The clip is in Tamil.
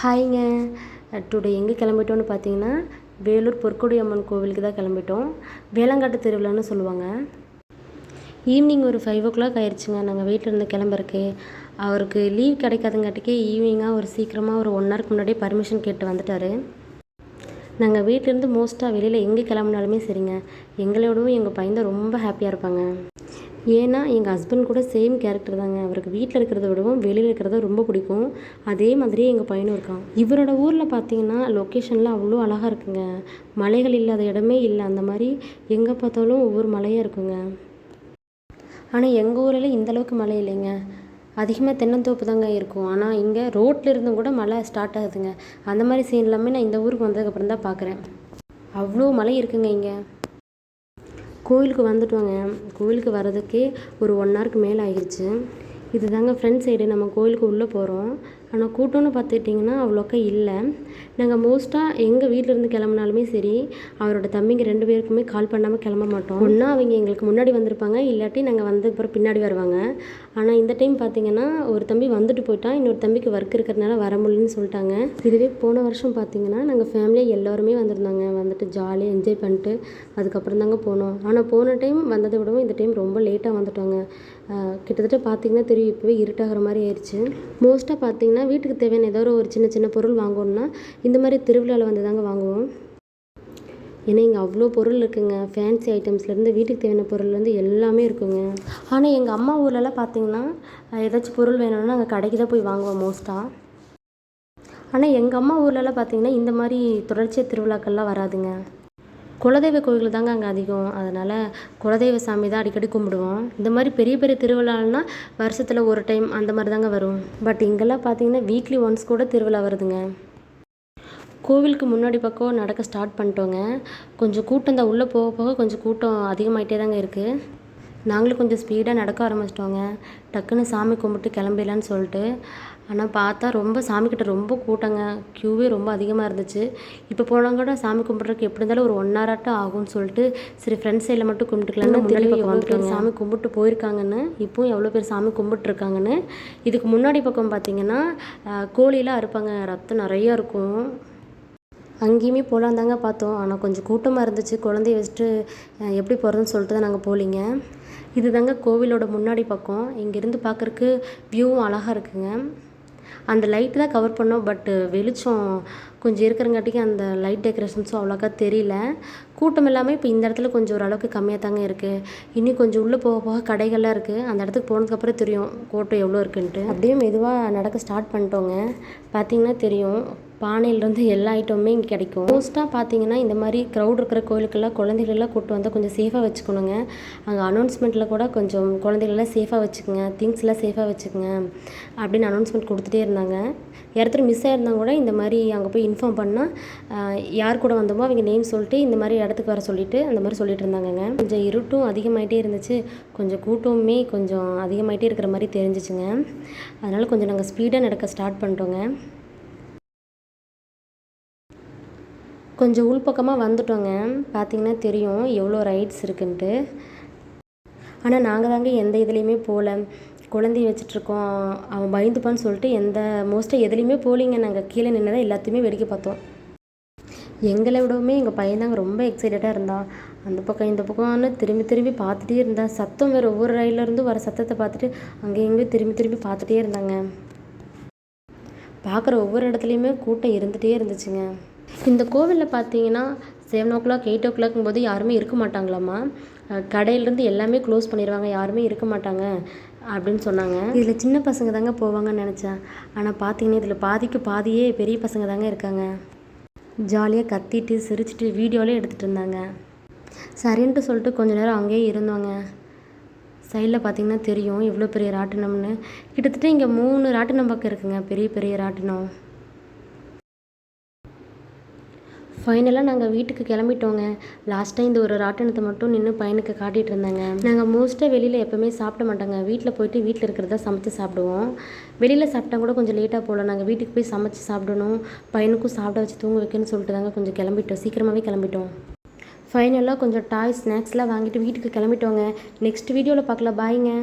ஹாய்ங்க. டுடே எங்கே கிளம்பிட்டோன்னு பார்த்தீங்கன்னா, வேலூர் பொற்கொடி அம்மன் கோவிலுக்கு தான் கிளம்பிட்டோம். வேலங்காட்டு திருவிழான்னு சொல்லுவாங்க. ஈவினிங் ஒரு 5:00 ஆயிடுச்சுங்க நாங்கள் வீட்டிலேருந்து கிளம்புறக்கு. அவருக்கு லீவ் கிடைக்காதுங்காட்டிக்கே ஈவினிங்காக சீக்கிரமாக ஒரு 1 ஹவருக்கு முன்னாடியே பர்மிஷன் கேட்டு வந்துட்டார். நாங்கள் வீட்டிலேருந்து மோஸ்ட்டாக வெளியில் எங்கே கிளம்புனாலுமே சரிங்க, எங்களோடவும் எங்கள் பையன் தான் ரொம்ப ஹாப்பியாக இருப்பாங்க. ஏன்னா எங்கள் ஹஸ்பண்ட் கூட சேம் கேரக்டர் தாங்க. அவருக்கு வீட்டில் இருக்கிறத விடவும் வெளியில் இருக்கிறத ரொம்ப பிடிக்கும். அதே மாதிரியே எங்கள் பையனும் இருக்கான். இவரோட ஊரில் பார்த்தீங்கன்னா லொக்கேஷன்லாம் அவ்வளோ அழகாக இருக்குங்க. மலைகள் இல்லாத இடமே இல்லை. அந்த மாதிரி எங்கே பார்த்தாலும் ஒவ்வொரு மலையாக இருக்குங்க. ஆனால் எங்கள் ஊரில் இந்தளவுக்கு மழை இல்லைங்க. அதிகமாக தென்னந்தோப்பு தாங்க இருக்கும். ஆனால் இங்கே ரோட்டில் இருந்தும் கூட மழை ஸ்டார்ட் ஆகுதுங்க. அந்த மாதிரி சீன் எல்லாமே நான் இந்த ஊருக்கு வந்ததுக்கப்புறம் தான் பார்க்குறேன். அவ்வளோ மழை இருக்குங்க இங்கே. கோயிலுக்கு வந்துட்டோங்க. கோயிலுக்கு வர்றதுக்கே ஒரு 1 ஹவருக்கு மேலே ஆகிடுச்சு. இது தாங்க ஃப்ரண்ட் சைடு. நம்ம கோயிலுக்கு உள்ளே போகிறோம். ஆனால் கூட்டம்னு பார்த்துக்கிட்டிங்கன்னா அவ்வளோக்கா இல்லை. நாங்கள் மோஸ்ட்டாக எங்கள் வீட்டிலேருந்து கிளம்புனாலுமே சரி, அவரோட தம்பிங்க 2 பேருக்குமே கால் பண்ணாமல் கிளம்ப மாட்டோம். ஒன்றா அவங்க எங்களுக்கு முன்னாடி வந்திருப்பாங்க, இல்லாட்டி நாங்கள் வந்து அப்புறம் பின்னாடி வருவாங்க. ஆனால் இந்த டைம் பார்த்திங்கன்னா ஒரு தம்பி வந்துட்டு போயிட்டான், இன்னொரு தம்பிக்கு ஒர்க் இருக்கிறதுனால வர முடியலன்னு சொல்லிட்டாங்க. இதுவே போன வருஷம் பார்த்திங்கன்னா நாங்கள் ஃபேமிலியாக எல்லோருமே வந்திருந்தாங்க. வந்துட்டு ஜாலியாக என்ஜாய் பண்ணிட்டு அதுக்கப்புறம் தாங்க போனோம். ஆனால் போன டைம் வந்ததை விடவும் இந்த டைம் ரொம்ப லேட்டாக வந்துட்டோங்க. கிட்டத்தட்ட பார்த்திங்கன்னா தெரியும், இப்போவே இருட்டாகிற மாதிரி ஆயிடுச்சு. மோஸ்ட்டாக பார்த்திங்கன்னா வீட்டுக்கு தேவையான ஏதோ ஒரு சின்ன சின்ன பொருள் வாங்கணும்னா இந்த மாதிரி திருவிழாவில் வந்து தாங்க வாங்குவோம். ஏன்னா இங்கே அவ்வளோ பொருள் இருக்குங்க. ஃபேன்சி ஐட்டம்ஸ்லேருந்து வீட்டுக்கு தேவையான பொருள்லேருந்து எல்லாமே இருக்குங்க. ஆனால் எங்கள் அம்மா ஊர்லலாம் பார்த்திங்கன்னா ஏதாச்சும் பொருள் வேணும்னா நாங்கள் கடைக்கு தான் போய் வாங்குவோம் மோஸ்ட்டாக. ஆனால் எங்கள் அம்மா ஊர்லலாம் பார்த்திங்கன்னா இந்த மாதிரி தொடர்ச்சியாக திருவிழாக்கள்லாம் வராதுங்க. குலதெய்வ கோவில் தாங்க அங்கே அதிகம். அதனால் குலதெய்வ சாமி தான் அடிக்கடி கும்பிடுவோம். இந்த மாதிரி பெரிய பெரிய திருவிழாலாம் வருஷத்தில் ஒரு டைம் அந்த மாதிரி தாங்க வரும். பட் இங்கெல்லாம் பார்த்தீங்கன்னா வீக்லி ஒன்ஸ் கூட திருவிழா வருதுங்க. கோவிலுக்கு முன்னாடி பக்கம் நடக்க ஸ்டார்ட் பண்ணிட்டோங்க. கொஞ்சம் கூட்டம் தான், உள்ளே போக போக கொஞ்சம் கூட்டம் அதிகமாகிட்டே தாங்க இருக்குது. நாங்களும் கொஞ்சம் ஸ்பீடாக நடக்க ஆரம்பிச்சிட்டோங்க. டக்குன்னு சாமி கும்பிட்டு கிளம்பிடலான்னு சொல்லிட்டு. ஆனால் பார்த்தா ரொம்ப சாமிக்கிட்ட ரொம்ப கூட்டங்க. க்யூவே ரொம்ப அதிகமாக இருந்துச்சு. இப்போ போனால் கூட சாமி கும்பிட்றதுக்கு எப்படி இருந்தாலும் ஒரு 1 ஹவர் ஆகும்னு சொல்லிட்டு சரி ஃப்ரெண்ட் சைடில் மட்டும் கும்பிட்டுக்கலான்னு முன்னாடி வந்துட்டோம். சாமி கும்பிட்டு போயிருக்காங்கன்னு, இப்போவும் எவ்வளோ பேர் சாமி கும்பிட்டுருக்காங்கன்னு. இதுக்கு முன்னாடி பக்கம் பார்த்திங்கன்னா கோழிலாம் அறுப்பாங்க, ரத்தம் நிறையா இருக்கும். அங்கேயுமே போகலாம் தாங்க பார்த்தோம். ஆனால் கொஞ்சம் கூட்டமாக இருந்துச்சு. குழந்தைய வச்சுட்டு எப்படி போகிறதுன்னு சொல்லிட்டு தான் நாங்கள் போகலிங்க. இது தாங்க கோவிலோட முன்னாடி பக்கம். இங்கேருந்து பார்க்குறக்கு வியூவும் அழகாக இருக்குங்க. அந்த லைட்டு தான் கவர் பண்ணோம். பட்டு வெளிச்சம் கொஞ்சம் இருக்கிறங்காட்டிக்கு அந்த லைட் டெக்கரேஷன்ஸும் அவ்வளோக்கா தெரியல. கூட்டம் எல்லாமே இப்போ இந்த இடத்துல கொஞ்சம் ஓரளவுக்கு கம்மியாக தாங்க இருக்குது. இன்னும் கொஞ்சம் உள்ளே போக போக கடைகள்லாம் இருக்குது. அந்த இடத்துக்கு போனதுக்கப்புறம் தெரியும் கூட்டம் எவ்வளோ இருக்குன்ட்டு. அப்படியே மெதுவாக நடக்க ஸ்டார்ட் பண்ணிட்டோங்க. பார்த்திங்கன்னா தெரியும், பானையிலேருந்து எல்லா ஐட்டமுமே இங்கே கிடைக்கும். மோஸ்ட்டாக பார்த்தீங்கன்னா இந்த மாதிரி க்ரௌட் இருக்கிற கோயிலுக்கெல்லாம் குழந்தைகளெல்லாம் கூப்பிட்டு வந்தால் கொஞ்சம் சேஃபாக வச்சுக்கணுங்க. அங்கே அனௌன்ஸ்மெண்ட்டில் கூட கொஞ்சம் குழந்தைகளெல்லாம் சேஃபாக வச்சுக்கோங்க, திங்ஸ்லாம் சேஃபாக வச்சுக்கோங்க அப்படின்னு அனௌன்ஸ்மெண்ட் கொடுத்துட்டே இருந்தாங்க. யாராவது மிஸ் ஆகிருந்தாங்க கூட இந்த மாதிரி அங்கே போய் இன்ஃபார்ம் பண்ணால் யார் கூட வந்தோமோ அவங்க நேம் சொல்லிட்டு இந்த மாதிரி இடத்துக்கு வர சொல்லிவிட்டு அந்த மாதிரி சொல்லிட்டு இருந்தாங்கங்க. கொஞ்சம் இருட்டும் அதிகமாகிட்டே இருந்துச்சு. கொஞ்சம் கூட்டமுமே கொஞ்சம் அதிகமாகிட்டே இருக்கிற மாதிரி தெரிஞ்சிச்சுங்க. அதனால் கொஞ்சம் நாங்கள் ஸ்பீடாக நடக்க ஸ்டார்ட் பண்ணிட்டோங்க. கொஞ்சம் உள்பக்கமாக வந்துட்டோங்க. பார்த்திங்கன்னா தெரியும் எவ்வளோ ரைட்ஸ் இருக்குன்ட்டு. ஆனால் நாங்கள் தாங்க எந்த இதுலேயுமே போகல. குழந்தைய வச்சிட்ருக்கோம், அவன் பயந்துப்பான்னு சொல்லிட்டு மோஸ்ட்டாக எதுலேயுமே போகலிங்க. நாங்கள் கீழே நின்று தான் எல்லாத்தையுமே வேடிக்கை பார்த்தோம். எங்களை விடவுமே எங்கள் பையன்தாங்க ரொம்ப எக்ஸைட்டடாக இருந்தான். அந்த பக்கம் இந்த பக்கம்னு திரும்பி திரும்பி பார்த்துட்டே இருந்தான். சத்தம் வேறு, ஒவ்வொரு ரயிலேருந்து வர சத்தத்தை பார்த்துட்டு அங்கே எங்கேயும் திரும்பி திரும்பி பார்த்துட்டே இருந்தாங்க. பார்க்குற ஒவ்வொரு இடத்துலையுமே கூட்டம் இருந்துகிட்டே இருந்துச்சுங்க. இந்த கோவிலில் பார்த்தீங்கன்னா 7:00 8:00 போது யாருமே இருக்க மாட்டாங்களாம்மா. கடையிலேருந்து எல்லாமே க்ளோஸ் பண்ணிடுவாங்க, யாருமே இருக்க மாட்டாங்க அப்படின்னு சொன்னாங்க. இதில் சின்ன பசங்க தாங்க போவாங்கன்னு நினச்சேன். ஆனால் பார்த்தீங்கன்னா இதில் பாதிக்கு பாதியே பெரிய பசங்க தாங்க இருக்காங்க. ஜாலியாக கத்திட்டு சிரிச்சிட்டு வீடியோலே எடுத்துகிட்டு இருந்தாங்க. சரின்ட்டு சொல்லிட்டு கொஞ்ச நேரம் அங்கேயே இருந்தோங்க. சைடில் பார்த்திங்கன்னா தெரியும் இவ்வளோ பெரிய ராட்டினம்னு. கிட்டத்தட்ட இங்கே 3 ராட்டினம் பக்கம் இருக்குங்க, பெரிய பெரிய ராட்டினம். ஃபைனலாக நாங்கள் வீட்டுக்கு கிளம்பிட்டோங்க. லாஸ்ட்டாக இந்த ஒரு ராட்டினத்தை மட்டும் நின்று பையனுக்கு காட்டிகிட்டு இருந்தாங்க. நாங்கள் மோஸ்ட்டாக வெளியில் எப்போவுமே சாப்பிட மாட்டோங்க. வீட்டில் போயிட்டு வீட்டில் இருக்கிறத சமைச்சு சாப்பிடுவோம். வெளியில் சாப்பிட்டா கூட கொஞ்சம் லேட்டாக போகலாம். நாங்கள் வீட்டுக்கு போய் சமைச்சு சாப்பிடணும், பையனுக்கும் சாப்பிட வச்சு தூங்க வைக்கணும்னு சொல்லிட்டு தாங்க கொஞ்சம் கிளம்பிட்டோம், சீக்கிரமாகவே கிளம்பிட்டோம். ஃபைனலாக கொஞ்சம் டாய் ஸ்நாக்ஸ்லாம் வாங்கிட்டு வீட்டுக்கு கிளம்பிட்டோங்க. நெக்ஸ்ட் வீடியோவில் பார்க்கலாம். பாய்ங்க.